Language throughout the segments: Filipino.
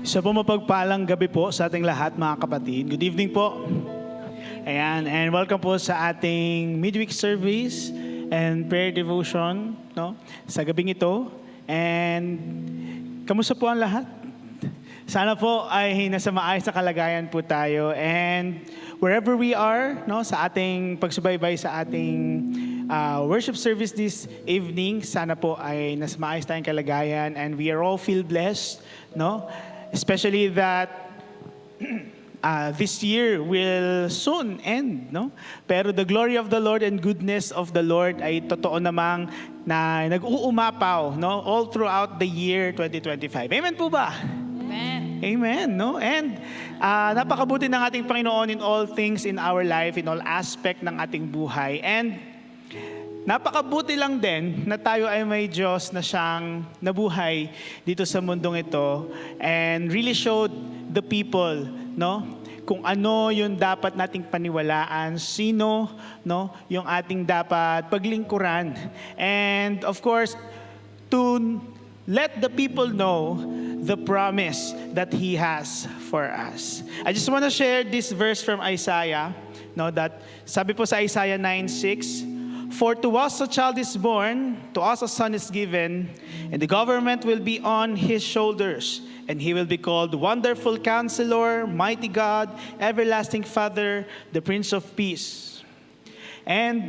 Isa po mapagpalang gabi po sa ating lahat mga kapatid. Good evening po. Ayan, and welcome po sa ating midweek service and prayer devotion, no? Sa gabing ito. And kamusta po ang lahat? Sana po ay nasa maayos na kalagayan po tayo. And wherever we are, no, sa ating pagsubaybay sa ating worship service this evening, sana po ay nasa maayos tayong kalagayan and we are all feel blessed, no? Especially that this year will soon end, no? Pero the glory of the Lord and goodness of the Lord ay totoo namang na nag-uumapaw, no? All throughout the year 2025. Amen po ba? Amen. Amen, no? And napakabuti ng ating Panginoon in all things in our life, in all aspect ng ating buhay. And napakabuti lang din na tayo ay may Diyos na siyang nabuhay dito sa mundong ito and really showed the people, no, kung ano yung dapat nating paniwalaan, sino, no, yung ating dapat paglingkuran. And of course, to let the people know the promise that He has for us. I just want to share this verse from Isaiah, no, that sabi po sa Isaiah 9:6, "For to us a child is born, to us a son is given, and the government will be on His shoulders, and He will be called Wonderful Counselor, Mighty God, Everlasting Father, the Prince of Peace." And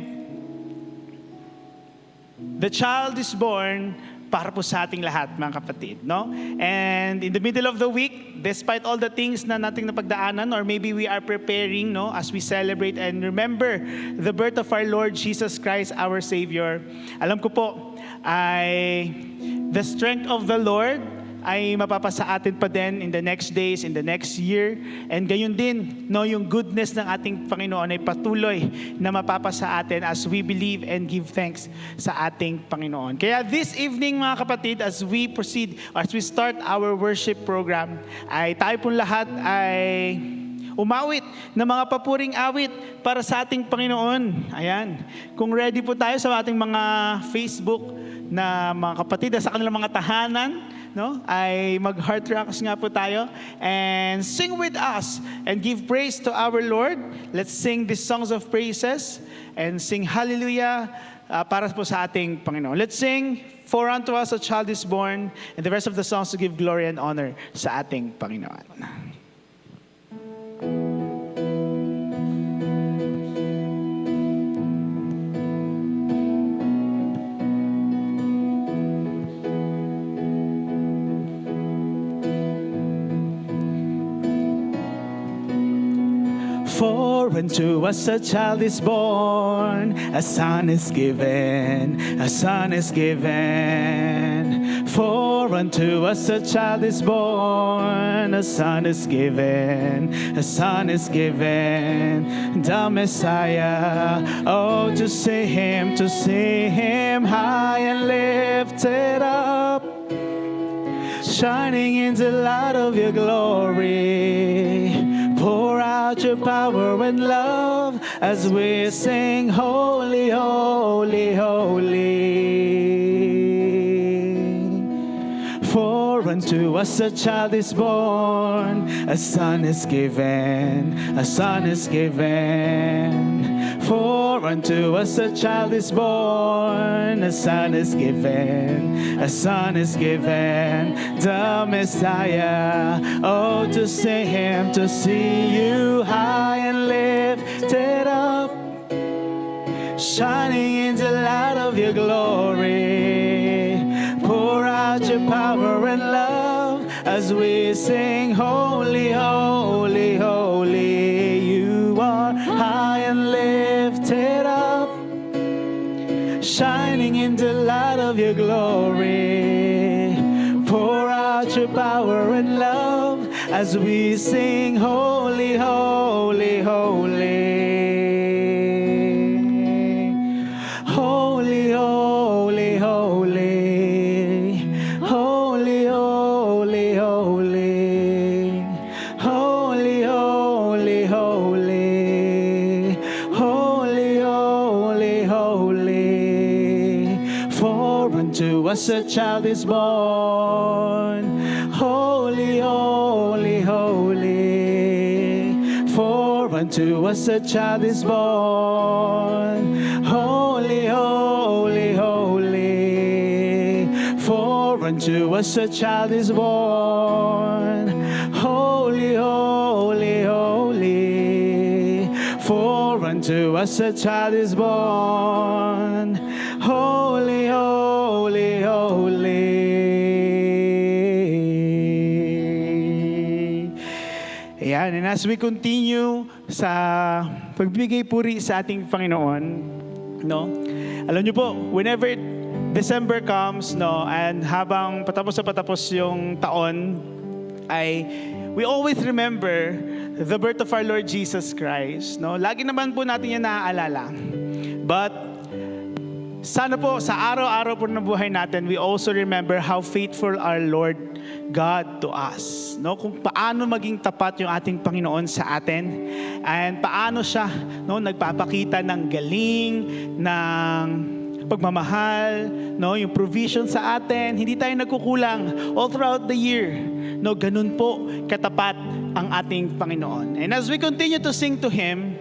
the child is born para po sa ating lahat, mga kapatid, no? And in the middle of the week, despite all the things na nating napagdaanan, or maybe we are preparing, no, as we celebrate and remember the birth of our Lord Jesus Christ, our Savior, alam ko po, ay the strength of the Lord ay mapapasa atin pa din in the next days, in the next year. And gayon din, no, yung goodness ng ating Panginoon ay patuloy na mapapasa atin as we believe and give thanks sa ating Panginoon. Kaya this evening, mga kapatid, as we proceed, as we start our worship program, ay tayo pong lahat ay umawit ng mga papuring awit para sa ating Panginoon. Ayan. Kung ready po tayo sa ating mga Facebook na mga kapatid sa kanilang mga tahanan, no, ay mag-heart rocks nga po tayo and sing with us and give praise to our Lord. Let's sing these songs of praises and sing hallelujah para po sa ating Panginoon. Let's sing "For unto us a child is born," and the rest of the songs to give glory and honor sa ating Panginoon. For unto us a child is born, a son is given, a son is given. For unto us a child is born, a son is given, a son is given. The Messiah, oh, to see Him high and lifted up, shining in the light of your glory. Pour out your power and love as we sing holy, holy, holy. For unto us a child is born, a son is given, a son is given. For unto us a child is born, a son is given, a son is given. The Messiah, oh, to see Him, to see you high and lifted up, shining in the light of your glory. Pour out your power and love as we sing holy, holy, holy. You are high and lifted up, shining in the light of your glory. Pour out your power and love as we sing holy, holy, holy. Holy, holy, holy. Holy, holy, holy. Holy, holy, holy. Holy, holy, holy. For For unto us a child is born. Holy, holy, holy. For unto us a child is born. Holy, holy, holy. For unto us a child is born. Holy, holy, holy. For unto us a child is born. Holy, holy, holy. Ayan, and as we continue sa pagbibigay puri sa ating Panginoon, no? Alam niyo po, whenever December comes, no, and habang patapos yung taon, ay we always remember the birth of our Lord Jesus Christ, no? Lagi naman po natin yan naaalala. But sana po sa araw-araw po ng buhay natin, we also remember how faithful our Lord God to us, no? Kung paano maging tapat yung ating Panginoon sa atin, and paano siya, no, nagpapakita ng galing, ng pagmamahal, no, yung provision sa atin. Hindi tayo nagkukulang all throughout the year, no? Ganun po katapat ang ating Panginoon. And as we continue to sing to Him,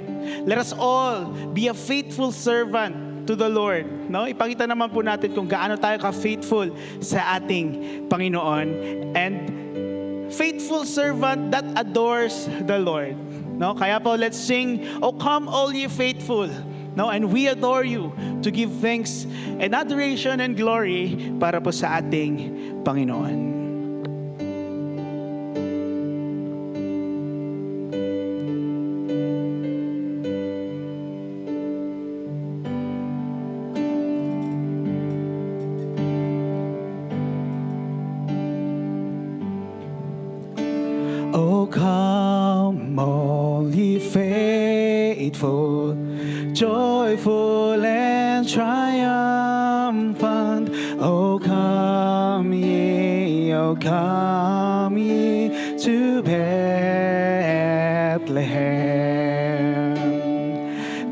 let us all be a faithful servant to the Lord, no? Ipakita naman po natin kung gaano tayo ka-faithful sa ating Panginoon, and faithful servant that adores the Lord, no? Kaya po, let's sing, "O come all ye faithful," no? And we adore you, to give thanks and adoration and glory para po sa ating Panginoon. Oh, come all ye faithful, joyful and triumphant. Oh, come ye to Bethlehem.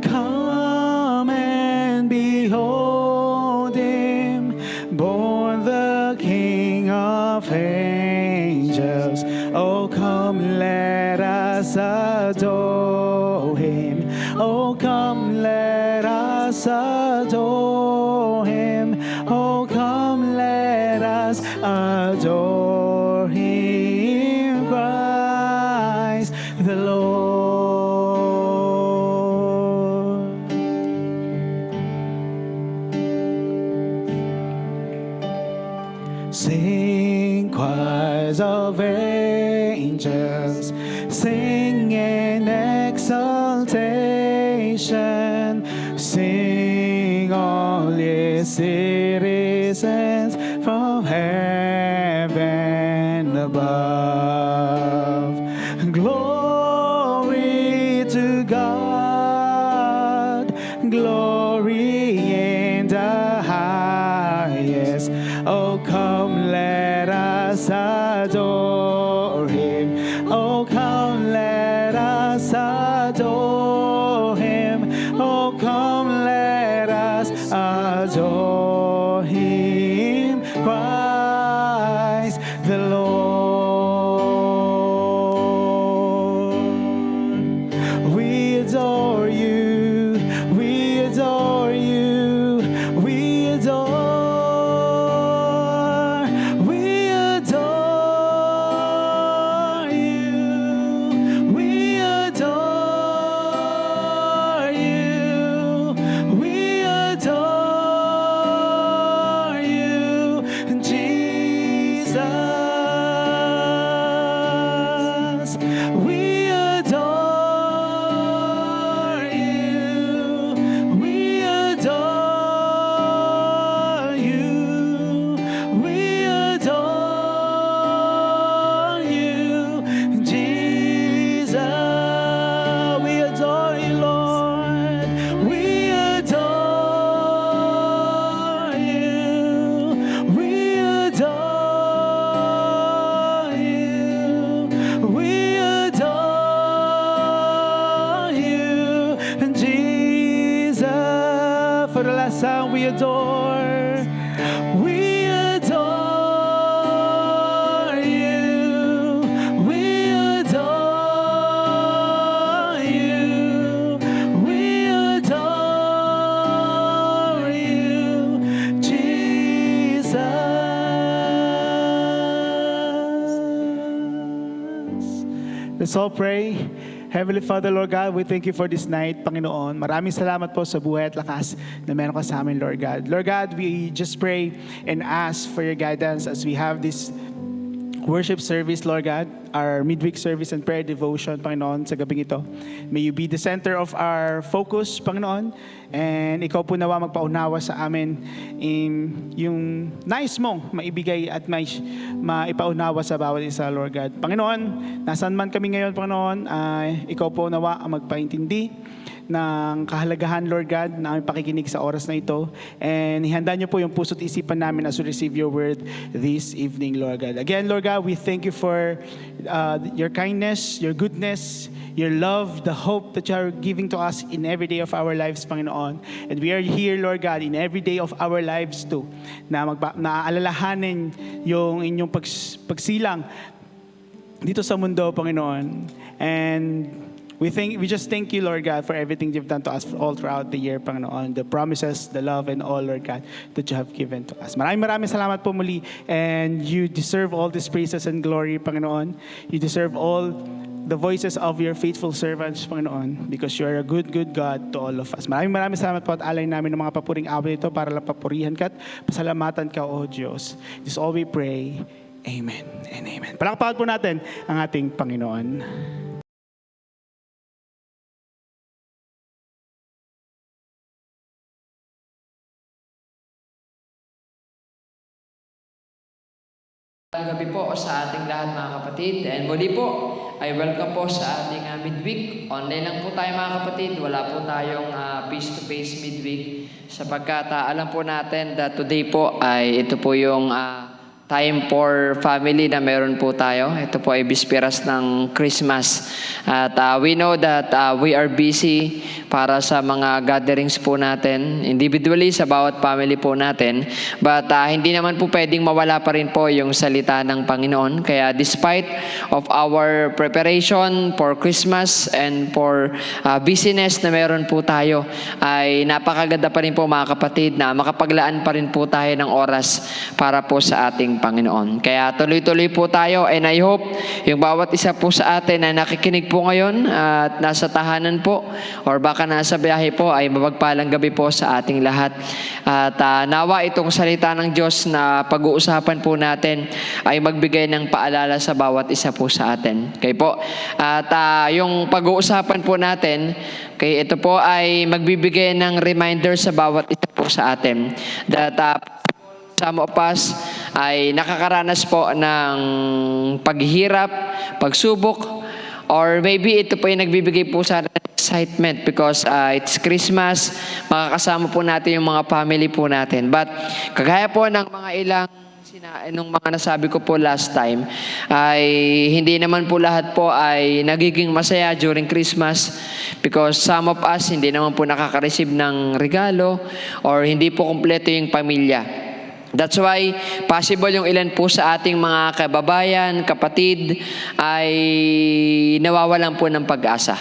Come and behold Him, born the King of angels. Oh, come, let us adore Him. Oh, come, let us adore Him. Oh, come, let us adore Him, Christ the Lord. Sing, choirs of angels, sing in exaltation. Sing, all ye citizens from heaven above. Glory to God, glory in the highest. Oh, come, let us adore Him. Oh, come, let us adore Him. Oh, come, let us adore Him, Christ the Lord. We adore you, we adore you, we adore. Let's all pray. Heavenly Father, Lord God, we thank you for this night, Panginoon. Maraming salamat po sa buhay at lakas na meron ka sa amin, Lord God. Lord God, we just pray and ask for your guidance as we have this worship service, Lord God, our midweek service and prayer devotion, Panginoon, sa gabing ito. May you be the center of our focus, Panginoon, and ikaw po nawa magpaunawa sa amin in yung nais mong maibigay at maipaunawa sa bawat isa, Lord God. Panginoon, nasaan man kami ngayon, Panginoon, ikaw po nawa ang magpaintindi ng kahalagahan, Lord God, na aming pakikinig sa oras na ito. And ihanda niyo po yung puso't isipan namin as we receive your word this evening, Lord God. Again, Lord God, we thank you for your kindness, your goodness, your love, the hope that you are giving to us in every day of our lives, Panginoon. And we are here, Lord God, in every day of our lives too, na naaalalahanin yung inyong pagsilang dito sa mundo, Panginoon. And we just thank you, Lord God, for everything you've done to us all throughout the year, Panginoon. The promises, the love, and all, Lord God, that you have given to us. Maraming salamat po muli. And you deserve all these praises and glory, Panginoon. You deserve all the voices of your faithful servants, Panginoon, because you are a good, good God to all of us. Maraming salamat po at alay namin ng mga papuring awit ito para lang papurihan ka at pasalamatan ka, O Diyos. This is all we pray. Amen and amen. Palakpakan po natin ang ating Panginoon. Gabi po sa ating lahat mga kapatid. And muli po, ay welcome po sa ating midweek. Online lang po tayo mga kapatid. Wala po tayong face-to-face midweek. Sapagkat alam po natin that today po ay ito po yung time for family na meron po tayo. Ito po ay bisperas ng Christmas. At we know that we are busy para sa mga gatherings po natin, individually sa bawat family po natin. But hindi naman po pwedeng mawala pa rin po yung salita ng Panginoon. Kaya despite of our preparation for Christmas and for busyness na meron po tayo, ay napakaganda pa rin po mga kapatid na makapaglaan pa rin po tayo ng oras para po sa ating Panginoon. Kaya tuloy-tuloy po tayo, and I hope yung bawat isa po sa atin na nakikinig po ngayon at nasa tahanan po or baka nasa biyahe po ay mapagpalang gabi po sa ating lahat. At nawa itong salita ng Diyos na pag-uusapan po natin ay magbigay ng paalala sa bawat isa po sa atin. Okay po. At yung pag-uusapan po natin, okay, ito po ay magbibigay ng reminder sa bawat isa po sa atin that some of us ay nakakaranas po ng paghihirap, pagsubok, or maybe ito po ay nagbibigay po sa excitement because it's Christmas, makakasama po natin yung mga family po natin. But kagaya po ng mga ilang nung mga nasabi ko po last time, ay hindi naman po lahat po ay nagiging masaya during Christmas because some of us hindi naman po nakaka-receive ng regalo or hindi po kumpleto yung pamilya. That's why possible yung ilan po sa ating mga kababayan, kapatid ay nawawalan po ng pag-asa.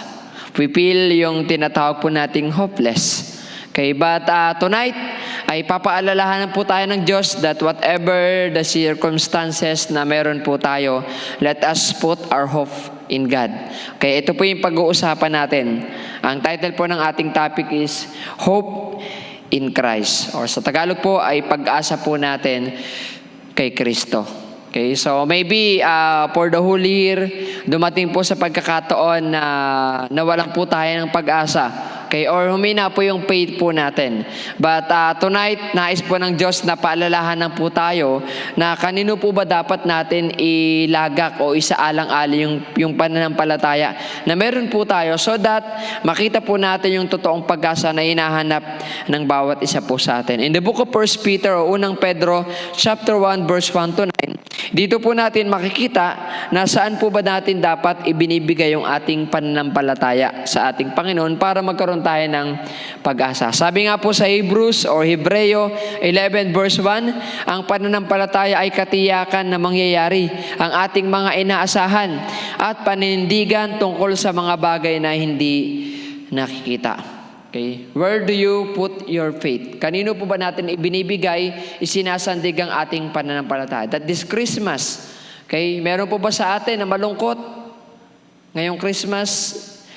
We feel yung tinatawag po nating hopeless. Okay, but tonight ay papaalalahanan po tayo ng Diyos that whatever the circumstances na meron po tayo, let us put our hope in God. Okay, ito po yung pag-uusapan natin. Ang title po ng ating topic is Hope in Christ. Or sa Tagalog po ay pag-asa po natin kay Kristo. Okay, so maybe for the whole year, dumating po sa pagkakataon na nawalan po tayo ng pag-asa. Okay, or humina po yung faith po natin. But tonight, nais po ng Diyos na paalalahanan po tayo na kanino po ba dapat natin ilagak o isaalang-ali yung pananampalataya na meron po tayo so that makita po natin yung totoong pag-asa na hinahanap ng bawat isa po sa atin. In the book of 1 Peter o unang Pedro, chapter 1, verse 1 to 9, dito po natin makikita na saan po ba natin dapat ibinibigay yung ating pananampalataya sa ating Panginoon para magkaroon tayo ng pag-asa. Sabi nga po sa Hebrews or Hebreo 11 verse 1, ang pananampalataya ay katiyakan na mangyayari ang ating mga inaasahan at paninindigan tungkol sa mga bagay na hindi nakikita. Okay? Where do you put your faith? Kanino po ba natin ibinibigay, isinasandig ang ating pananampalataya? That this Christmas, okay, meron po ba sa atin na malungkot? ngayong Christmas,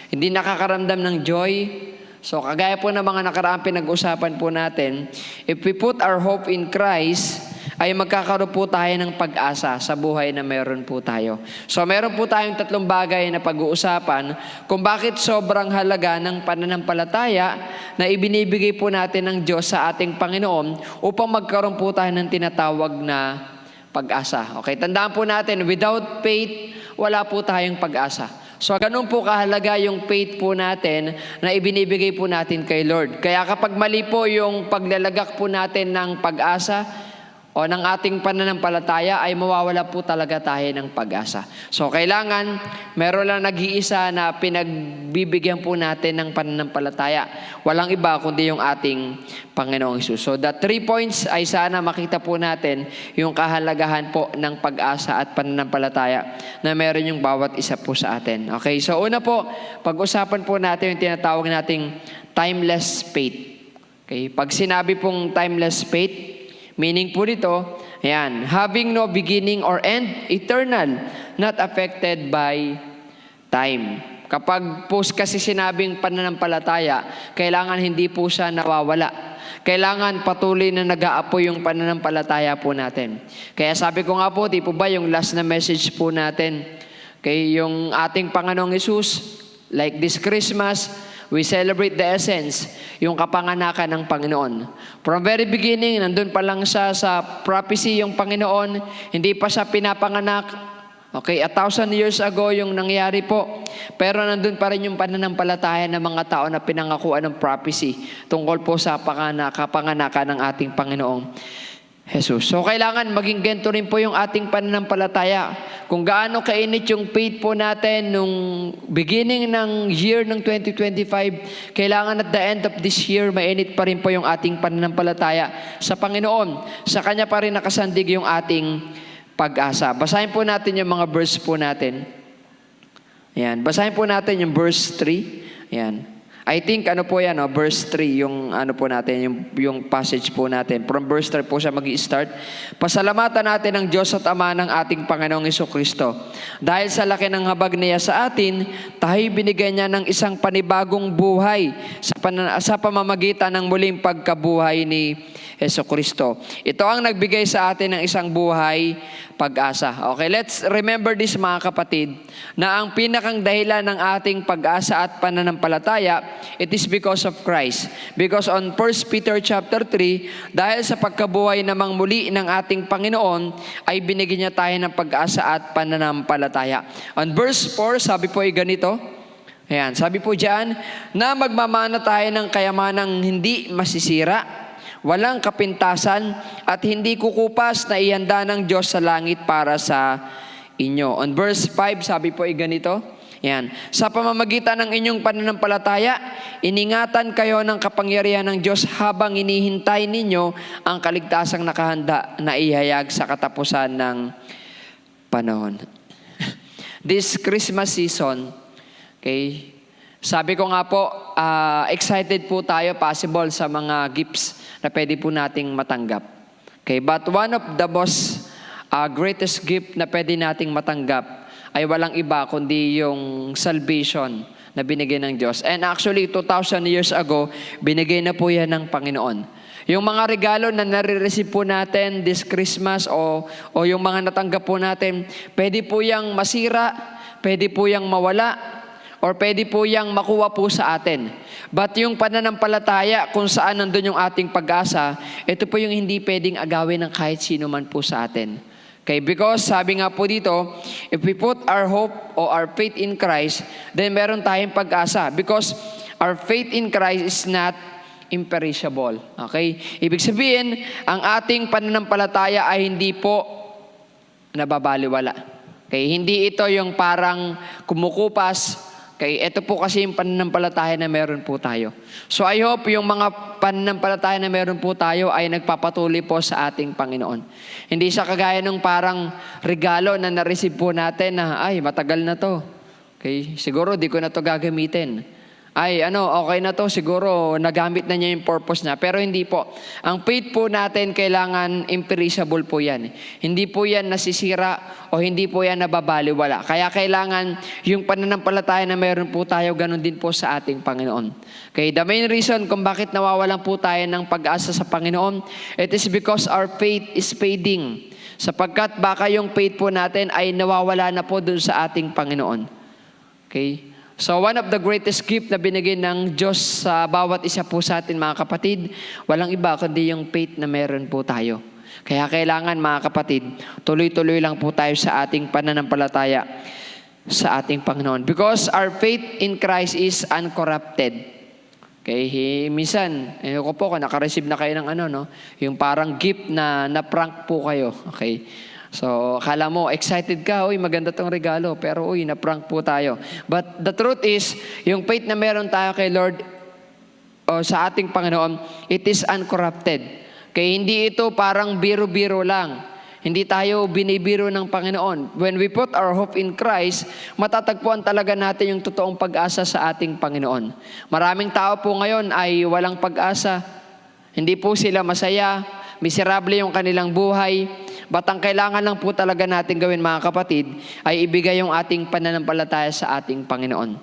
hindi nakakaramdam ng joy. So kagaya po ng mga nakaraang pinag-usapan po natin, if we put our hope in Christ, ay magkakaroon po tayo ng pag-asa sa buhay na meron po tayo. So meron po tayong 3 bagay na pag-uusapan kung bakit sobrang halaga ng pananampalataya na ibinibigay po natin ng Diyos sa ating Panginoon upang magkaroon po tayo ng tinatawag na pag-asa. Okay, tandaan po natin, without faith, wala po tayong pag-asa. So ganun po kahalaga yung faith po natin na ibinibigay po natin kay Lord. Kaya kapag mali po yung paglalagak po natin ng pag-asa o ng ating pananampalataya, ay mawawala po talaga tayo ng pag-asa. So kailangan, meron lang nag-iisa na pinagbibigyan po natin ng pananampalataya. Walang iba kundi yung ating Panginoong Hesus. So the 3 points ay sana makita po natin yung kahalagahan po ng pag-asa at pananampalataya na meron yung bawat isa po sa atin. Okay, so una po, pag-usapan po natin yung tinatawag nating timeless faith. Okay, pag sinabi pong timeless faith, meaning po nito, ayan, having no beginning or end, eternal, not affected by time. Kapag po kasi sinabing pananampalataya, kailangan hindi po siya nawawala. Kailangan patuloy na nag-aapoy yung pananampalataya po natin. Kaya sabi ko nga po, di po ba yung last na message po natin, kay yung ating Panginoong Hesus, like this Christmas, we celebrate the essence, yung kapanganakan ng Panginoon. From very beginning, nandun pa lang siya sa prophecy yung Panginoon, hindi pa siya pinapanganak. Okay, 1,000 years ago yung nangyari po. Pero nandun pa rin yung pananampalataya ng mga tao na pinangakuan ng prophecy tungkol po sa kapanganakan ng ating Panginoong Jesus. So kailangan maging ganito rin po yung ating pananampalataya. Kung gaano kainit yung faith po natin nung beginning ng year ng 2025, kailangan at the end of this year, mainit pa rin po yung ating pananampalataya sa Panginoon. Sa Kanya pa rin nakasandig yung ating pag-asa. Basahin po natin yung mga verse po natin. Ayan. Basahin po natin yung verse 3. Ayan. I think ano po yan, verse 3, yung ano po natin, yung passage po natin. From verse 3 po siya mag-i-start. Pasalamatan natin ang Diyos at Ama ng ating Panginoong Jesucristo. Dahil sa laki ng habag niya sa atin, tayo binigyan niya ng isang panibagong buhay sa pamamagitan ng muling pagkabuhay ni Jesucristo. Ito ang nagbigay sa atin ng isang buhay, pag-asa. Okay, let's remember this mga kapatid, na ang pinakang dahilan ng ating pag-asa at pananampalataya, it is because of Christ. Because on 1 Peter chapter 3, dahil sa pagkabuhay namang muli ng ating Panginoon, ay binigyan niya tayo ng pag-asa at pananampalataya. On verse 4, sabi po ay ganito, ayan, sabi po diyan, na magmamana tayo ng kayamanang hindi masisira, walang kapintasan, at hindi kukupas na ihanda ng Diyos sa langit para sa inyo. On verse 5, sabi po ay ganito, yan. Sa pamamagitan ng inyong pananampalataya, iningatan kayo ng kapangyarihan ng Diyos habang inihintay ninyo ang kaligtasang nakahanda na ihayag sa katapusan ng panahon. This Christmas season, okay, sabi ko nga po, excited po tayo possible sa mga gifts na pwede po nating matanggap. Okay, but one of the most greatest gift na pwede nating matanggap ay walang iba kundi yung salvation na binigay ng Diyos. And actually, 2,000 years ago, binigay na po yan ng Panginoon. Yung mga regalo na nare-receive po natin this Christmas o yung mga natanggap po natin, pwede po yang masira, pwede po yang mawala, or pwede po yang makuha po sa atin. But yung pananampalataya, kung saan nandun yung ating pag-asa, ito po yung hindi pwedeng agawin ng kahit sino man po sa atin. Okay, because sabi nga po dito, if we put our hope or our faith in Christ, then meron tayong pag-asa. Because our faith in Christ is not imperishable. Okay? Ibig sabihin, ang ating pananampalataya ay hindi po nababaliwala. Okay? Hindi ito yung parang kumukupas. Okay, ito po kasi yung pananampalataya na meron po tayo. So I hope yung mga pananampalataya na meron po tayo ay nagpapatuloy po sa ating Panginoon. Hindi siya kagaya nung parang regalo na na-receive po natin na, ay, matagal na to. Okay, siguro di ko na to gagamitin. ay okay na to, siguro nagamit na niya yung purpose niya. Pero hindi po. Ang faith po natin kailangan imperishable po yan. Hindi po yan nasisira o hindi po yan nababaliwala. Kaya kailangan yung pananampalataya na meron po tayo, ganun din po sa ating Panginoon. Okay, the main reason kung bakit nawawalan po tayo ng pag-asa sa Panginoon, it is because our faith is fading. Sapagkat baka yung faith po natin ay nawawala na po dun sa ating Panginoon. Okay? So one of the greatest gift na binigay ng Diyos sa bawat isa po sa atin mga kapatid, walang iba kundi yung faith na meron po tayo. Kaya kailangan mga kapatid, tuloy-tuloy lang po tayo sa ating pananampalataya sa ating Panginoon. Because our faith in Christ is uncorrupted. Okay, minsan, ko po kung naka-receive na kayo ng yung parang gift na na-prank po kayo. Okay. So, akala mo, excited ka, uy, maganda tong regalo, pero uy, na-prank po tayo. But the truth is, yung faith na meron tayo kay Lord, o sa ating Panginoon, it is uncorrupted. Kaya hindi ito parang biro-biro lang. Hindi tayo binibiro ng Panginoon. When we put our hope in Christ, matatagpuan talaga natin yung totoong pag-asa sa ating Panginoon. Maraming tao po ngayon ay walang pag-asa. Hindi po sila masaya, miserable yung kanilang buhay. But ang kailangan lang po talaga natin gawin mga kapatid, ay ibigay yung ating pananampalataya sa ating Panginoon.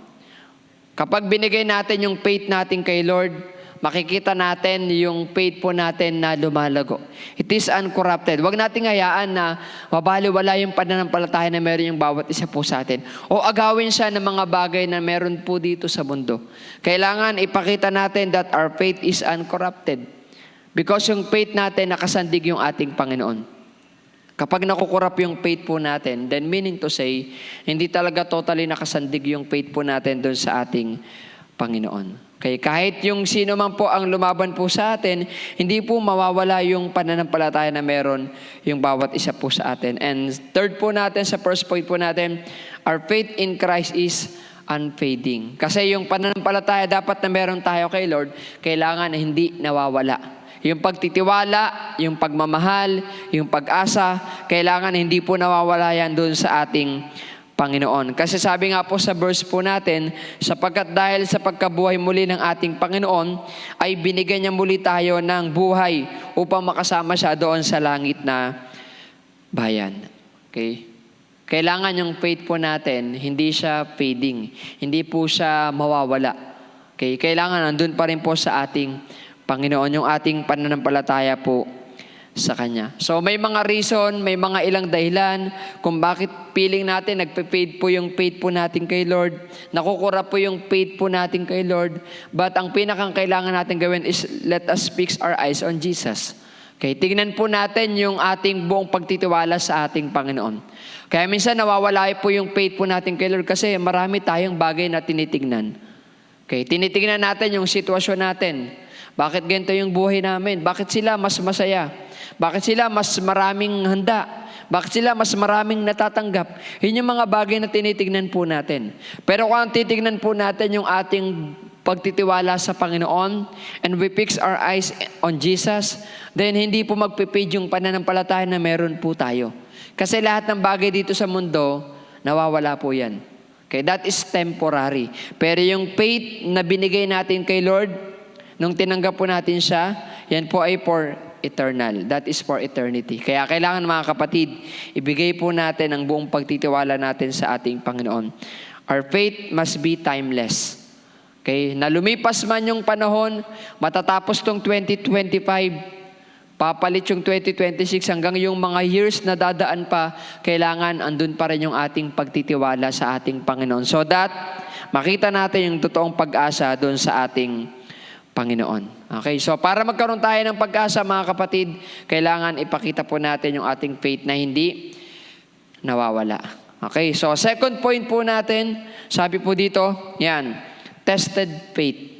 Kapag binigay natin yung faith natin kay Lord, makikita natin yung faith po natin na lumalago. It is uncorrupted. Huwag nating hayaan na mabaliwala yung pananampalataya na meron yung bawat isa po sa atin. O agawin siya ng mga bagay na meron po dito sa mundo. Kailangan ipakita natin that our faith is uncorrupted. Because yung faith natin nakasandig yung ating Panginoon. Kapag nakukurap yung faith po natin, then meaning to say, hindi talaga totally nakasandig yung faith po natin doon sa ating Panginoon. Okay, kahit yung sino man po ang lumaban po sa atin, hindi po mawawala yung pananampalataya na meron yung bawat isa po sa atin. And third po natin, sa first point po natin, our faith in Christ is unfading. Kasi yung pananampalataya dapat na meron tayo kay Lord, kailangan na hindi nawawala. Yung pagtitiwala, yung pagmamahal, yung pag-asa, kailangan hindi po nawawala yan doon sa ating Panginoon. Kasi sabi nga po sa verse po natin, sapagkat dahil sa pagkabuhay muli ng ating Panginoon, ay binigyan niya muli tayo ng buhay upang makasama siya doon sa langit na bayan. Okay? Kailangan yung faith po natin, hindi siya fading. Hindi po siya mawawala. Okay? Kailangan nandun pa rin po sa ating Panginoon, yung ating pananampalataya po sa Kanya. So may mga reason, may mga ilang dahilan kung bakit feeling natin nagpe-fade po yung faith po natin kay Lord, nakukura po yung faith po natin kay Lord, but ang pinakang kailangan natin gawin is let us fix our eyes on Jesus. Okay, tingnan po natin yung ating buong pagtitiwala sa ating Panginoon. Kaya minsan nawawala po yung faith po natin kay Lord kasi marami tayong bagay na tinitignan. Okay, tinitignan natin yung sitwasyon natin. Bakit ganito yung buhay namin? Bakit sila mas masaya? Bakit sila mas maraming handa? Bakit sila mas maraming natatanggap? Yun yung mga bagay na tinitignan po natin. Pero kung titignan po natin yung ating pagtitiwala sa Panginoon and we fix our eyes on Jesus, then hindi po magpipid yung pananampalataya na meron po tayo. Kasi lahat ng bagay dito sa mundo, nawawala po yan. Okay, that is temporary. Pero yung faith na binigay natin kay Lord, nung tinanggap po natin siya, yan po ay for eternal. That is for eternity. Kaya kailangan mga kapatid, ibigay po natin ang buong pagtitiwala natin sa ating Panginoon. Our faith must be timeless. Okay? Na lumipas man yung panahon, matatapos tong 2025, papalit yung 2026 hanggang yung mga years na dadaan pa, kailangan andun pa rin yung ating pagtitiwala sa ating Panginoon. So that makita natin yung totoong pag-asa doon sa ating Panginoon. Okay, so para magkaroon tayo ng pag-asa mga kapatid, kailangan ipakita po natin yung ating faith na hindi nawawala. Okay, so second point po natin, sabi po dito, yan, tested faith.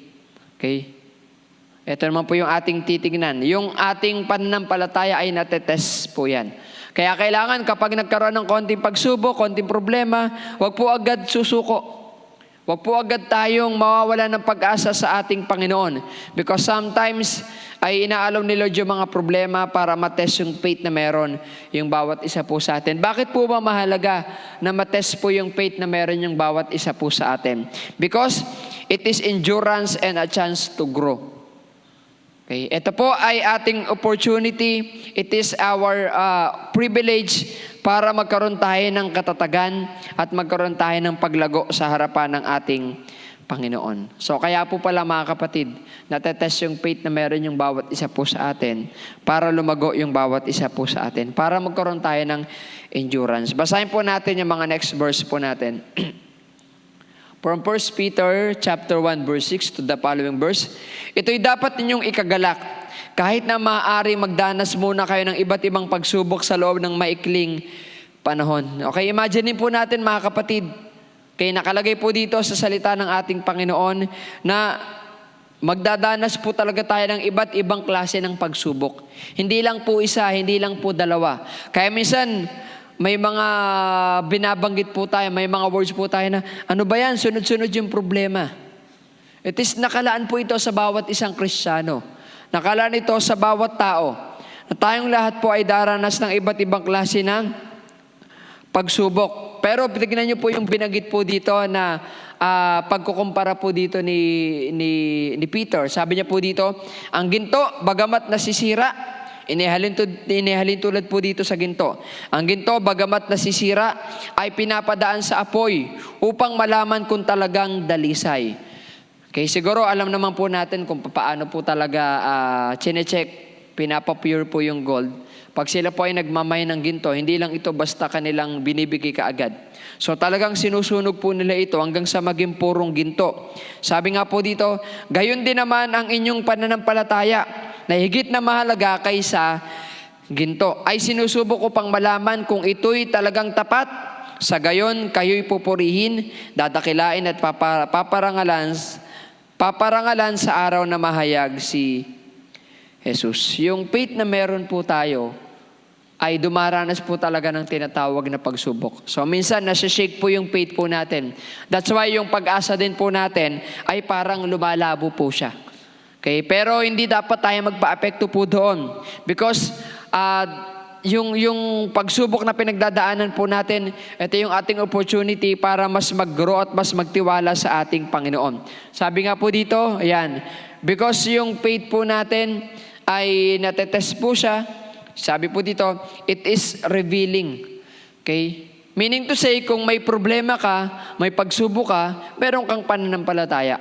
Okay, ito naman po yung ating titignan. Yung ating pananampalataya ay natetest po yan. Kaya kailangan kapag nagkaroon ng konting pagsubok, konting problema, wag po agad susuko. Huwag po agad tayong mawawala ng pag-asa sa ating Panginoon. Because sometimes ay inaalaw ni Lord yung mga problema para matest yung faith na meron yung bawat isa po sa atin. Bakit po ba mahalaga na matest po yung faith na meron yung bawat isa po sa atin? Because it is endurance and a chance to grow. Okay. Ito po ay ating opportunity. It is our privilege para magkaroon tayo ng katatagan at magkaroon tayo ng paglago sa harapan ng ating Panginoon. So kaya po pala mga kapatid, natetest yung faith na meron yung bawat isa po sa atin para lumago yung bawat isa po sa atin. Para magkaroon tayo ng endurance. Basahin po natin yung mga next verse po natin. From 1 Peter chapter 1 verse 6 to the following verse. Ito'y dapat ninyong ikagalak. Kahit na maaari magdanas muna kayo ng iba't ibang pagsubok sa loob ng maikling panahon. Okay, imagine po natin mga kapatid. Kaya nakalagay po dito sa salita ng ating Panginoon na magdadanas po talaga tayo ng iba't ibang klase ng pagsubok. Hindi lang po isa, hindi lang po dalawa. Kaya minsan, may mga binabanggit po tayo, may mga words po tayo na, ano ba yan? Sunod-sunod yung problema. It is nakalaan po ito sa bawat isang Kristiyano. Nakalaan ito sa bawat tao. Na tayong lahat po ay daranas ng iba't ibang klase ng pagsubok. Pero tignan niyo po yung binanggit po dito na pagkukumpara po dito ni Peter. Sabi niya po dito, ang ginto, bagamat nasisira, inihalin tulad po dito sa ginto. Ang ginto, bagamat nasisira, ay pinapadaan sa apoy upang malaman kung talagang dalisay. Okay, siguro alam naman po natin kung paano po talaga chinecheck, pinapapure po yung gold. Pag sila po ay nagmamay ng ginto, hindi lang ito basta kanilang binibigay kaagad. So talagang sinusunog po nila ito hanggang sa maging purong ginto. Sabi nga po dito, gayon din naman ang inyong pananampalataya na higit na mahalaga kaysa ginto. Ay sinusubok ko pang malaman kung ito'y talagang tapat. Sa gayon, kayo'y pupurihin, dadakilain at paparangalan sa araw na mahayag si Jesus. Yung faith na meron po tayo ay dumaranas po talaga ng tinatawag na pagsubok. So minsan nasa-shake po yung faith po natin. That's why yung pag-asa din po natin ay parang lumalabo po siya. Okay, pero hindi dapat tayo magpa-apekto po doon. Because yung pagsubok na pinagdadaanan po natin, ito yung ating opportunity para mas mag-grow at mas magtiwala sa ating Panginoon. Sabi nga po dito, ayan, because yung faith po natin ay natetest po siya, sabi po dito, it is revealing. Okay? Meaning to say, kung may problema ka, may pagsubok ka, meron kang pananampalataya.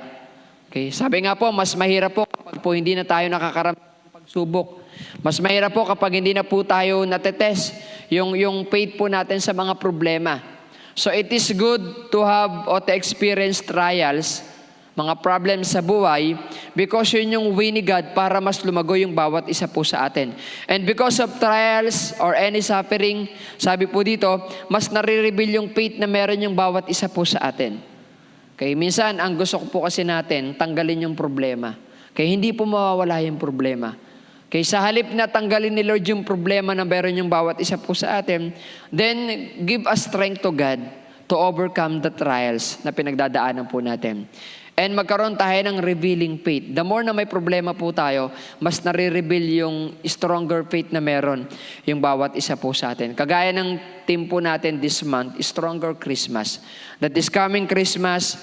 Okay? Sabi nga po, mas mahirap po kapag po hindi na tayo nakakaramdam ng pagsubok. Mas mahirap po kapag hindi na po tayo natetest yung faith po natin sa mga problema. So it is good to have or to experience trials, mga problems sa buhay, because yun yung way ni God para mas lumago yung bawat isa po sa atin. And because of trials or any suffering, sabi po dito, mas nare-reveal yung faith na meron yung bawat isa po sa atin. Okay, minsan, ang gusto ko po kasi natin, tanggalin yung problema. Kaya hindi po mawawala yung problema. Kaya sa halip na tanggalin ni Lord yung problema na meron yung bawat isa po sa atin, then give us strength to God to overcome the trials na pinagdadaanan po natin. And magkaroon tayo ng revealing faith. The more na may problema po tayo, mas nare-reveal yung stronger faith na meron yung bawat isa po sa atin. Kagaya ng team po natin this month, Stronger Christmas. That is coming Christmas,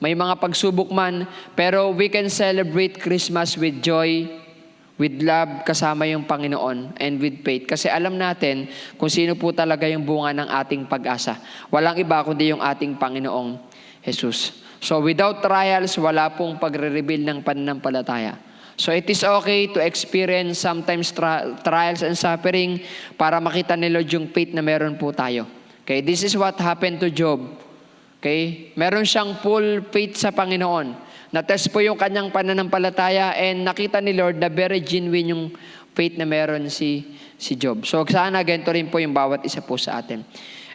may mga pagsubok man, pero we can celebrate Christmas with joy, with love, kasama yung Panginoon, and with faith. Kasi alam natin kung sino po talaga yung bunga ng ating pag-asa. Walang iba kundi yung ating Panginoong Jesus. So without trials, wala pong pagre-reveal ng pananampalataya. So it is okay to experience sometimes trials and suffering para makita ni Lord yung faith na meron po tayo. Okay, this is what happened to Job. Okay, meron siyang full faith sa Panginoon. Na-test po yung kanyang pananampalataya and nakita ni Lord na very genuine yung faith na meron si Job. So sana ganito rin po yung bawat isa po sa atin.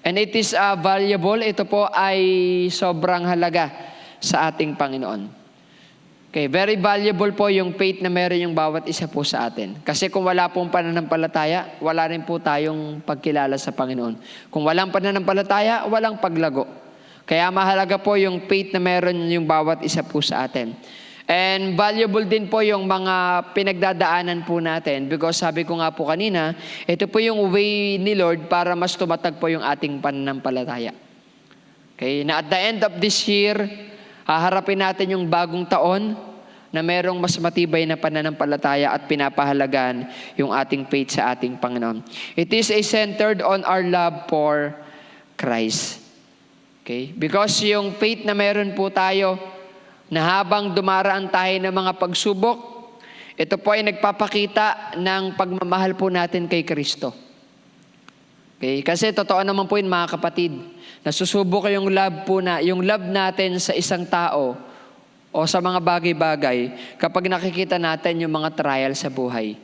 And it is valuable. Ito po ay sobrang halaga sa ating Panginoon. Okay, very valuable po yung faith na meron yung bawat isa po sa atin. Kasi kung wala pong pananampalataya, wala rin po tayong pagkilala sa Panginoon. Kung walang pananampalataya, walang paglago. Kaya mahalaga po yung faith na meron yung bawat isa po sa atin. And valuable din po yung mga pinagdadaanan po natin because sabi ko nga po kanina, ito po yung way ni Lord para mas tumatag po yung ating pananampalataya. Okay, na at the end of this year, haharapin natin yung bagong taon na merong mas matibay na pananampalataya at pinapahalagan yung ating faith sa ating Panginoon. It is centered on our love for Christ. Okay? Because yung faith na meron po tayo, na habang dumaraan tayo ng mga pagsubok, ito po ay nagpapakita ng pagmamahal po natin kay Kristo. Okay? Kasi totoo naman po yun mga kapatid, nasusubok yung yung love natin sa isang tao o sa mga bagay-bagay kapag nakikita natin yung mga trial sa buhay.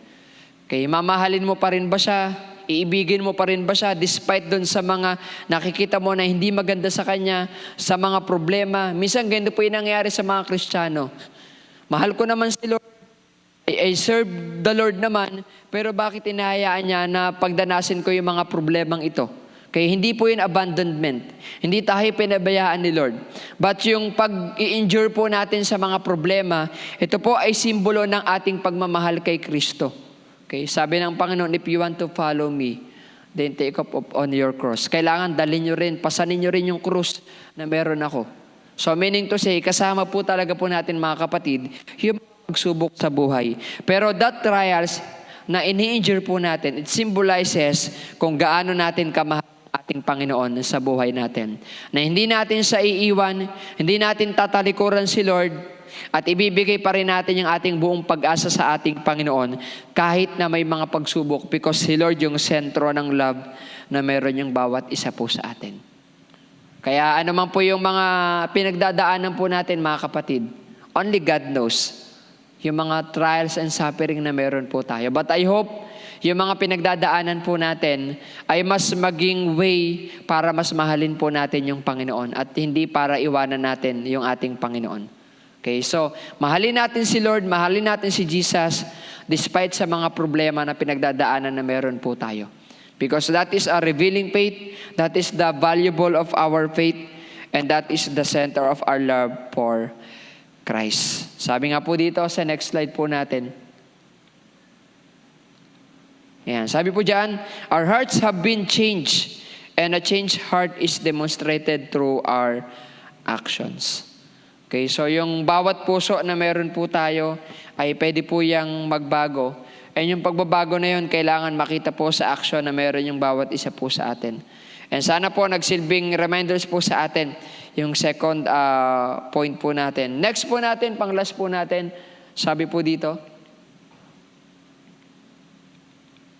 Okay? Mamahalin mo pa rin ba siya? Iibigin mo pa rin ba siya despite dun sa mga nakikita mo na hindi maganda sa kanya, sa mga problema? Minsan ganito po yung nangyayari sa mga Kristiyano. Mahal ko naman si Lord, I serve the Lord naman, pero bakit inahayaan niya na pagdanasin ko yung mga problemang ito? Kaya hindi po yun abandonment. Hindi tayo pinabayaan ni Lord. But yung pag-i-endure po natin sa mga problema, ito po ay simbolo ng ating pagmamahal kay Kristo. Okay, sabi ng Panginoon, if you want to follow me, then take up on your cross. Kailangan dalhin nyo rin, pasanin nyo rin yung krus na meron ako. So meaning to say, kasama po talaga po natin mga kapatid, yung pagsubok sa buhay. Pero that trials na ini-endure po natin, it symbolizes kung gaano natin kamahal ating Panginoon sa buhay natin. Na hindi natin sa iiwan, hindi natin tatalikuran si Lord, at ibibigay pa rin natin yung ating buong pag-asa sa ating Panginoon kahit na may mga pagsubok because si Lord yung sentro ng love na meron yung bawat isa po sa atin. Kaya ano man po yung mga pinagdadaanan po natin mga kapatid, only God knows yung mga trials and suffering na meron po tayo. But I hope yung mga pinagdadaanan po natin ay mas maging way para mas mahalin po natin yung Panginoon at hindi para iwanan natin yung ating Panginoon. Okay, so mahalin natin si Lord, mahalin natin si Jesus despite sa mga problema na pinagdadaanan na meron po tayo. Because that is a revealing faith, that is the valuable of our faith, and that is the center of our love for Christ. Sabi nga po dito sa next slide po natin. Ayan, sabi po dyan, our hearts have been changed, and a changed heart is demonstrated through our actions. Okay, so yung bawat puso na meron po tayo ay pwede po yung magbago. And yung pagbabago na yun, kailangan makita po sa action na meron yung bawat isa po sa atin. And sana po nagsilbing reminders po sa atin yung second point po natin. Next po natin, pang-last po natin, sabi po dito,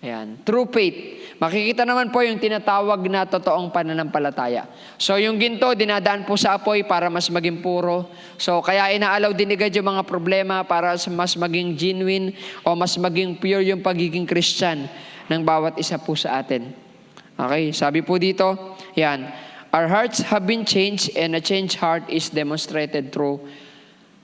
ayan, true faith. Makikita naman po yung tinatawag na totoong pananampalataya. So yung ginto, dinadaan po sa apoy para mas maging puro. So kaya inaalaw din agad yung mga problema para mas maging genuine o mas maging pure yung pagiging Christian ng bawat isa po sa atin. Okay, sabi po dito, yan, our hearts have been changed and a changed heart is demonstrated through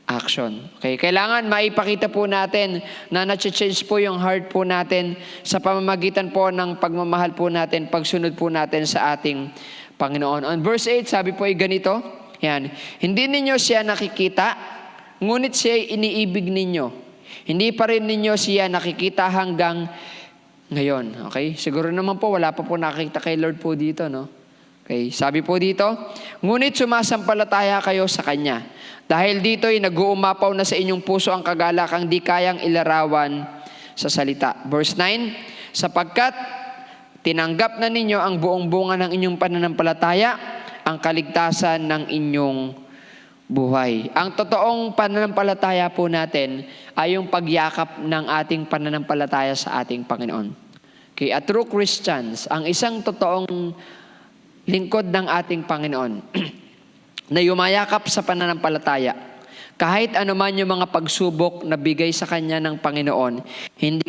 action. Okay, kailangan maipakita po natin na na-change po yung heart po natin sa pamamagitan po ng pagmamahal po natin, pagsunod po natin sa ating Panginoon. On verse 8, sabi po ay ganito, yan, hindi ninyo siya nakikita, ngunit siya ay iniibig ninyo. Hindi pa rin ninyo siya nakikita hanggang ngayon. Okay, siguro naman po, wala pa po nakikita kay Lord po dito, no? Okay, sabi po dito, ngunit sumasampalataya kayo sa Kanya. Dahil dito'y nag-uumapaw na sa inyong puso ang kagalakang di kayang ilarawan sa salita. Verse 9, sapagkat tinanggap na ninyo ang buong bunga ng inyong pananampalataya, ang kaligtasan ng inyong buhay. Ang totoong pananampalataya po natin ay yung pagyakap ng ating pananampalataya sa ating Panginoon. Okay, a true Christians, ang isang totoong lingkod ng ating Panginoon na yumayakap sa pananampalataya. Kahit anuman yung mga pagsubok na bigay sa kanya ng Panginoon,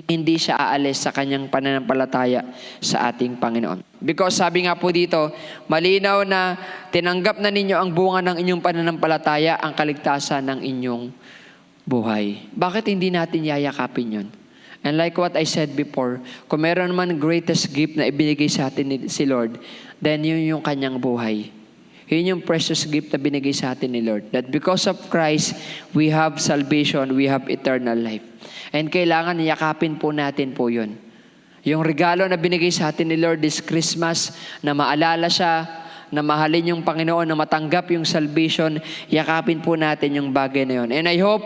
hindi siya aalis sa kanyang pananampalataya sa ating Panginoon. Because sabi nga po dito, malinaw na tinanggap na ninyo ang bunga ng inyong pananampalataya, ang kaligtasan ng inyong buhay. Bakit hindi natin yayakapin yun? And like what I said before, kung meron man greatest gift na ibinigay sa atin si Lord, then yun yung kanyang buhay. Yun yung precious gift na binigay sa atin ni Lord. That because of Christ, we have salvation, we have eternal life. And kailangan yakapin po natin po yun. Yung regalo na binigay sa atin ni Lord this Christmas, na maalala siya, na mahalin yung Panginoon, na matanggap yung salvation, yakapin po natin yung bagay na yun. And I hope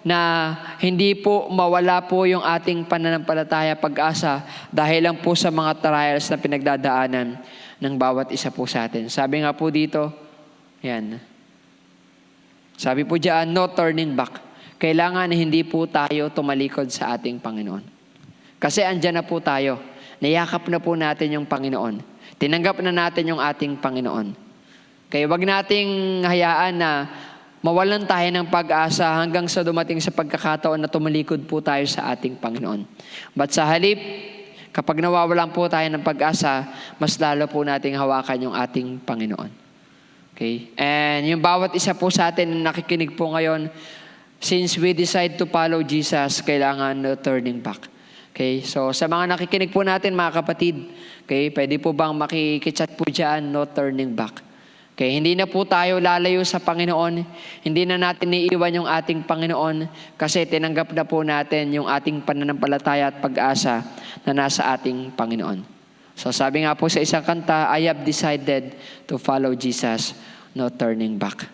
na hindi po mawala po yung ating pananampalataya, pag-asa, dahil lang po sa mga trials na pinagdadaanan ng bawat isa po sa atin. Sabi nga po dito, yan. Sabi po diyan, no turning back. Kailangan hindi po tayo tumalikod sa ating Panginoon. Kasi andyan na po tayo. Nayakap na po natin yung Panginoon. Tinanggap na natin yung ating Panginoon. Kaya wag nating hayaan na mawalan tayo ng pag-asa hanggang sa dumating sa pagkakataon na tumalikod po tayo sa ating Panginoon. But sa halip, kapag nawawalan po tayo ng pag-asa, mas lalo po nating hawakan yung ating Panginoon. Okay? And yung bawat isa po sa atin na nakikinig po ngayon, since we decide to follow Jesus, kailangan no turning back. Okay? So sa mga nakikinig po natin, mga kapatid, okay, pwede po bang makikichat po dyan, no turning back. Okay, hindi na po tayo lalayo sa Panginoon. Hindi na natin iiwan yung ating Panginoon kasi tinanggap na po natin yung ating pananampalataya at pag-asa na nasa ating Panginoon. So sabi nga po sa isang kanta, I have decided to follow Jesus, no turning back.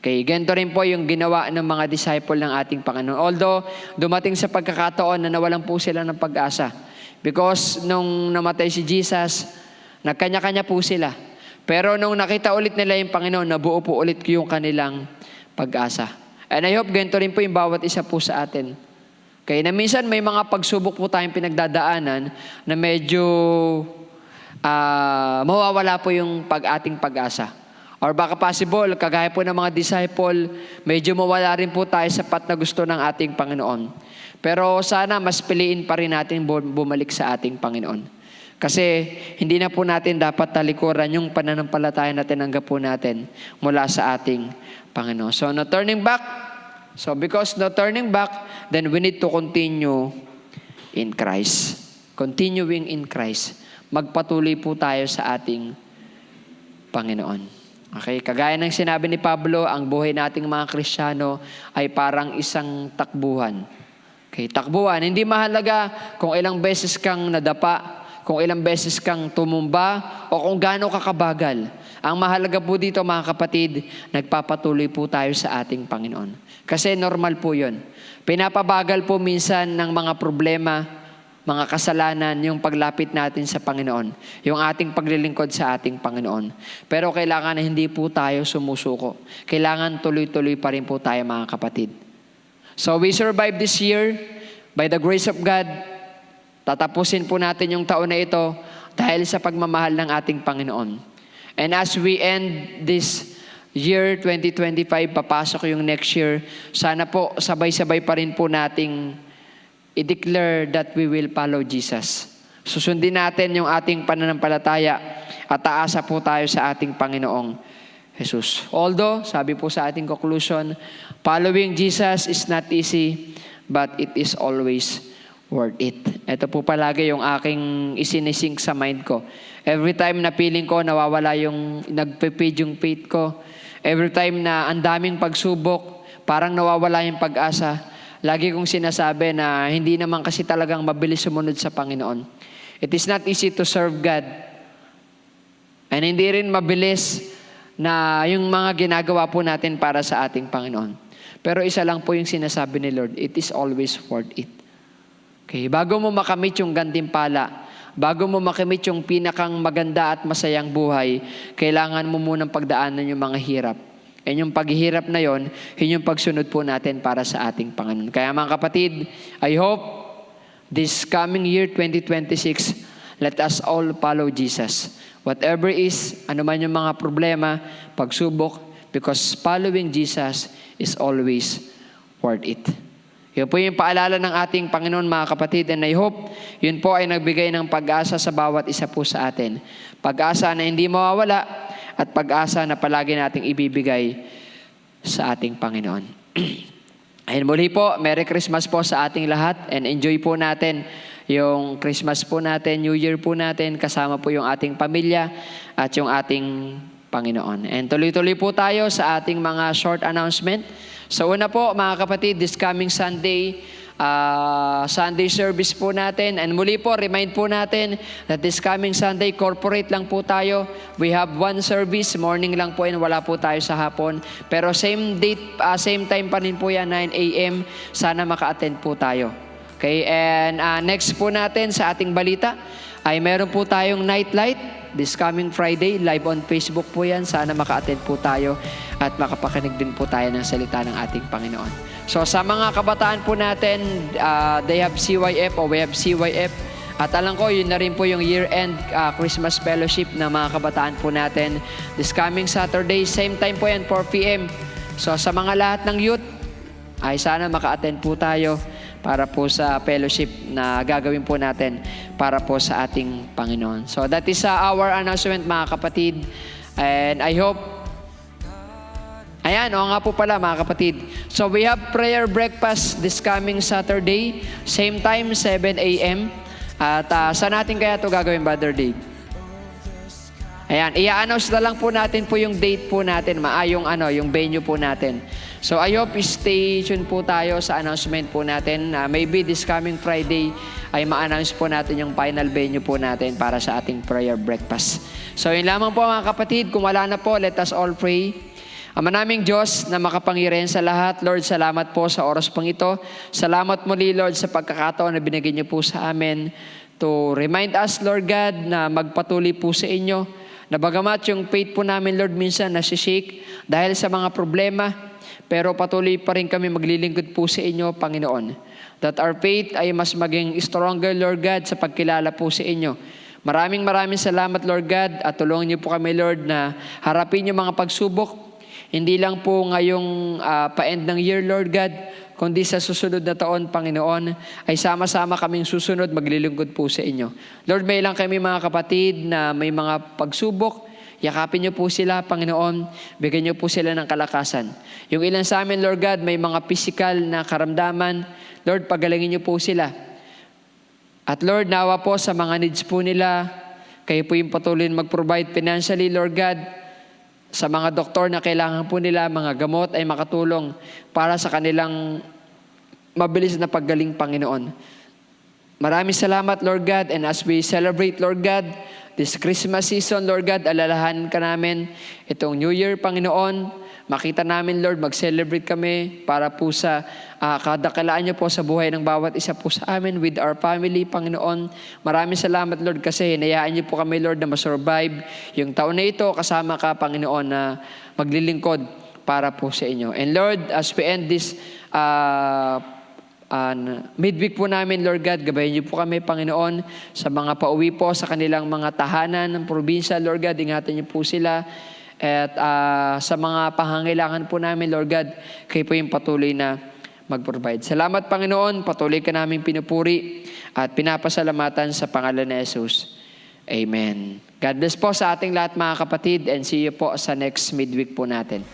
Okay, ganito rin po yung ginawa ng mga disciple ng ating Panginoon. Although dumating sa pagkakataon na nawalan po sila ng pag-asa. Because nung namatay si Jesus, nagkanya-kanya po sila. Pero nung nakita ulit nila yung Panginoon, nabuo po ulit yung kanilang pag-asa. And I hope ganito rin po yung bawat isa po sa atin. Kaya na minsan may mga pagsubok po tayong pinagdadaanan na medyo mawawala po yung ating pag-asa. Or baka possible, kagaya po ng mga disciple, medyo mawala rin po tayo sa path na gusto ng ating Panginoon. Pero sana mas piliin pa rin natin bumalik sa ating Panginoon. Kasi hindi na po natin dapat talikuran yung pananampalataya na tinanggap po natin mula sa ating Panginoon. So, no turning back. So, because no turning back, then we need to continue in Christ. Continuing in Christ. Magpatuloy po tayo sa ating Panginoon. Okay? Kagaya ng sinabi ni Pablo, ang buhay nating mga Kristiyano ay parang isang takbuhan. Okay? Takbuhan. Hindi mahalaga kung ilang beses kang nadapa, kung ilang beses kang tumumba, o kung gaano kakabagal. Ang mahalaga po dito, mga kapatid, nagpapatuloy po tayo sa ating Panginoon. Kasi normal po yun. Pinapabagal po minsan ng mga problema, mga kasalanan, yung paglapit natin sa Panginoon. Yung ating paglilingkod sa ating Panginoon. Pero kailangan na hindi po tayo sumusuko. Kailangan tuloy-tuloy pa rin po tayo, mga kapatid. So we survived this year by the grace of God. Tatapusin po natin yung taon na ito dahil sa pagmamahal ng ating Panginoon. And as we end this year 2025, papasok yung next year, sana po sabay-sabay pa rin po nating i-declare that we will follow Jesus. Susundin natin yung ating pananampalataya at aasa po tayo sa ating Panginoong Jesus. Although, sabi po sa ating conclusion, following Jesus is not easy, but it is always worth it. Ito po palagi yung aking isinisink sa mind ko. Every time na feeling ko nawawala yung nagpipid yung faith ko, every time na ang daming pagsubok, parang nawawala yung pag-asa, lagi kong sinasabi na hindi naman kasi talagang mabilis sumunod sa Panginoon. It is not easy to serve God. And hindi rin mabilis na yung mga ginagawa po natin para sa ating Panginoon. Pero isa lang po yung sinasabi ni Lord, it is always worth it. Okay, bago mo makamit yung gantimpala, bago mo makamit yung pinakang maganda at masayang buhay, kailangan mo munang pagdaanan yung mga hirap. And yung paghihirap na yon, yun yung pagsunod po natin para sa ating Panginoon. Kaya mga kapatid, I hope this coming year 2026, let us all follow Jesus. Whatever is, ano man yung mga problema, pagsubok, because following Jesus is always worth it. Yun po yung paalala ng ating Panginoon, mga kapatid, and I hope yun po ay nagbigay ng pag-asa sa bawat isa po sa atin. Pag-asa na hindi mawawala at pag-asa na palagi nating ibibigay sa ating Panginoon. Ayun, muli po, Merry Christmas po sa ating lahat and enjoy po natin yung Christmas po natin, New Year po natin, kasama po yung ating pamilya at yung ating Panginoon. And tuloy-tuloy po tayo sa ating mga short announcement. So una po mga kapatid, this coming Sunday, Sunday service po natin. And muli po, remind po natin that this coming Sunday, corporate lang po tayo. We have one service, morning lang po and wala po tayo sa hapon. Pero same date, same time pa rin po yan, 9 a.m. Sana maka-attend po tayo. Okay, and next po natin sa ating balita ay meron po tayong nightlight. This coming Friday, live on Facebook po yan. Sana maka-attend po tayo at makapakinig din po tayo ng salita ng ating Panginoon. So sa mga kabataan po natin, they have CYF o we have CYF. At alam ko, yun na rin po yung year-end Christmas fellowship ng mga kabataan po natin. This coming Saturday, same time po yan, 4 p.m. So sa mga lahat ng youth, ay sana maka-attend po tayo para po sa fellowship na gagawin po natin para po sa ating Panginoon. So that is our announcement mga kapatid. And I hope, ayan, o nga po pala mga kapatid. So we have prayer breakfast this coming Saturday, same time, 7 a.m. At saan natin kaya ito gagawin, Brother Dave? Ayan, i-announce na lang po natin po yung date po natin, yung venue po natin. So I hope stay tuned po tayo sa announcement po natin. Maybe this coming Friday ay ma-announce po natin yung final venue po natin para sa ating prayer breakfast. So yun lamang po mga kapatid, kung wala na po, let us all pray. Ama naming Diyos na makapangyarihan sa lahat, Lord, salamat po sa oras pang ito. Salamat muli, Lord, sa pagkakataon na binigyan niyo po sa amin to remind us, Lord God, na magpatuloy po sa inyo. Na bagamat yung faith po namin, Lord, minsan nasishake dahil sa mga problema, pero patuloy pa rin kami maglilingkod po sa inyo, Panginoon. That our faith ay mas maging stronger, Lord God, sa pagkilala po sa inyo. Maraming salamat, Lord God, at tulungan niyo po kami, Lord, na harapin yung mga pagsubok. Hindi lang po ngayong pa-end ng year, Lord God, kundi sa susunod na taon, Panginoon, ay sama-sama kaming susunod, maglilingkod po sa inyo. Lord, may lang kami mga kapatid na may mga pagsubok. Yakapin niyo po sila, Panginoon. Bigyan niyo po sila ng kalakasan. Yung ilan sa amin, Lord God, may mga physical na karamdaman. Lord, pagalingin niyo po sila. At Lord, nawa po sa mga needs po nila. Kayo po yung patuloy mag-provide financially, Lord God. Sa mga doktor na kailangan po nila, mga gamot ay makatulong para sa kanilang mabilis na paggaling, Panginoon. Maraming salamat, Lord God. And as we celebrate, Lord God, this Christmas season, Lord God, alalahanin ka namin itong New Year, Panginoon. Makita namin, Lord, mag-celebrate kami para po sa kadakalaan niyo po sa buhay ng bawat isa po sa amin with our family, Panginoon. Maraming salamat, Lord, kasi hinayaan niyo po kami, Lord, na masurvive yung taon na ito kasama ka, Panginoon, na maglilingkod para po sa inyo. And Lord, as we end this midweek po namin, Lord God, gabayan niyo po kami, Panginoon, sa mga pauwi po sa kanilang mga tahanan ng probinsya, Lord God, ingatan niyo po sila. At sa mga pangangailangan po namin, Lord God, kayo po yung patuloy na mag-provide. Salamat, Panginoon, patuloy ka namin pinupuri at pinapasalamatan sa pangalan ni Jesus. Amen. God bless po sa ating lahat mga kapatid and see you po sa next midweek po natin.